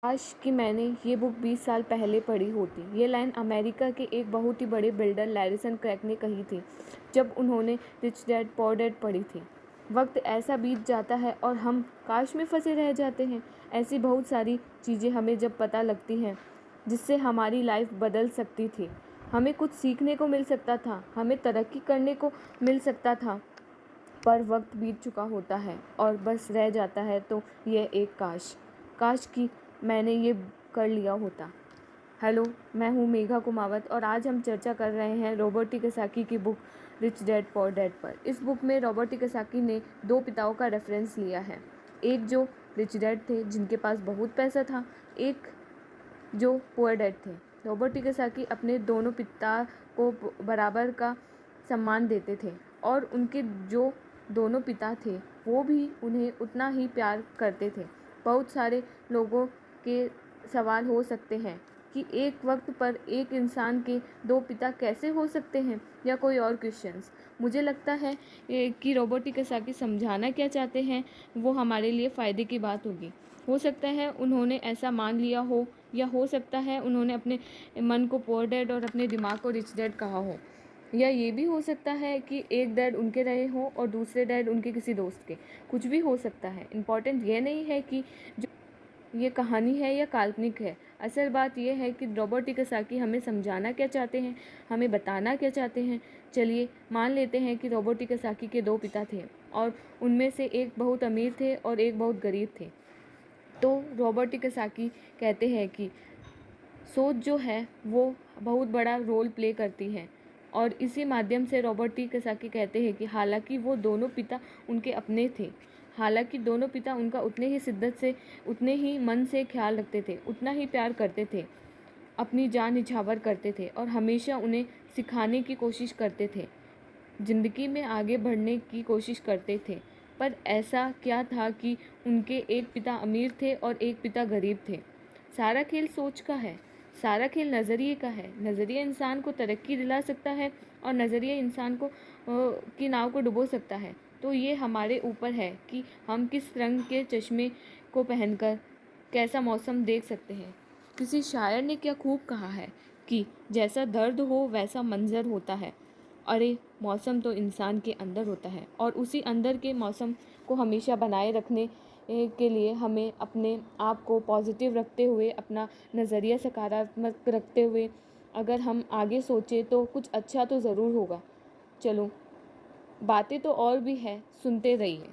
काश कि मैंने ये बुक 20 साल पहले पढ़ी होती। ये लाइन अमेरिका के एक बहुत ही बड़े बिल्डर लैरिसन क्रैक ने कही थी जब उन्होंने रिच डैड पुअर डैड पढ़ी थी। वक्त ऐसा बीत जाता है और हम काश में फंसे रह जाते हैं। ऐसी बहुत सारी चीज़ें हमें जब पता लगती हैं जिससे हमारी लाइफ बदल सकती थी। हमें कुछ सीखने को मिल सकता था, हमें तरक्की करने को मिल सकता था, पर वक्त बीत चुका होता है और बस रह जाता है तो यह एक काश। काश कि मैंने ये कर लिया होता। हेलो, मैं हूँ मेघा कुमावत और आज हम चर्चा कर रहे हैं रॉबर्ट कियोसाकी की book rich dad poor dad पर। इस बुक में रॉबर्ट कियोसाकी ने दो पिताओं का रेफरेंस लिया है। एक जो रिच डैड थे जिनके पास बहुत पैसा था, एक जो पुअर डैड थे। रॉबर्ट कियोसाकी अपने दोनों पिता को बराबर का सम्मान देते थे और उनके जो दोनों पिता थे वो भी उन्हें उतना ही प्यार करते थे। बहुत सारे लोगों के सवाल हो सकते हैं कि एक वक्त पर एक इंसान के दो पिता कैसे हो सकते हैं, या कोई और क्वेश्चंस। मुझे लगता है कि रॉबर्ट कियोसाकी समझाना क्या चाहते हैं वो हमारे लिए फ़ायदे की बात होगी। हो सकता है उन्होंने ऐसा मान लिया हो, या हो सकता है उन्होंने अपने मन को पुअर डैड और अपने दिमाग को रिच डैड कहा हो, या ये भी हो सकता है कि एक डैड उनके रहे हों और दूसरे डैड उनके किसी दोस्त के। कुछ भी हो सकता है। इम्पॉर्टेंट ये नहीं है कि जो ये कहानी है या काल्पनिक है। असल बात यह है कि रॉबर्ट कियोसाकी हमें समझाना क्या चाहते हैं, हमें बताना क्या चाहते हैं। चलिए मान लेते हैं कि रॉबर्ट कियोसाकी के दो पिता थे और उनमें से एक बहुत अमीर थे और एक बहुत गरीब थे। तो रॉबर्ट कियोसाकी कहते हैं कि सोच जो है वो बहुत बड़ा रोल प्ले करती है, और इसी माध्यम से रॉबर्ट कियोसाकी कहते हैं कि हालांकि वो दोनों पिता उनके अपने थे, हालांकि दोनों पिता उनका उतने ही शिद्दत से, उतने ही मन से ख्याल रखते थे, उतना ही प्यार करते थे, अपनी जान निछावर करते थे और हमेशा उन्हें सिखाने की कोशिश करते थे, ज़िंदगी में आगे बढ़ने की कोशिश करते थे। पर ऐसा क्या था कि उनके एक पिता अमीर थे और एक पिता गरीब थे? सारा खेल सोच का है, सारा खेल नज़रिए का है। नज़रिया इंसान को तरक्की दिला सकता है और नज़रिया इंसान को की नाव को डुबो सकता है। तो ये हमारे ऊपर है कि हम किस रंग के चश्मे को पहनकर कैसा मौसम देख सकते हैं। किसी शायर ने क्या खूब कहा है कि जैसा दर्द हो वैसा मंजर होता है। अरे, मौसम तो इंसान के अंदर होता है और उसी अंदर के मौसम को हमेशा बनाए रखने के लिए हमें अपने आप को पॉजिटिव रखते हुए, अपना नज़रिया सकारात्मक रखते हुए अगर हम आगे सोचें तो कुछ अच्छा तो ज़रूर होगा। चलो, बातें तो और भी है, सुनते रहिए।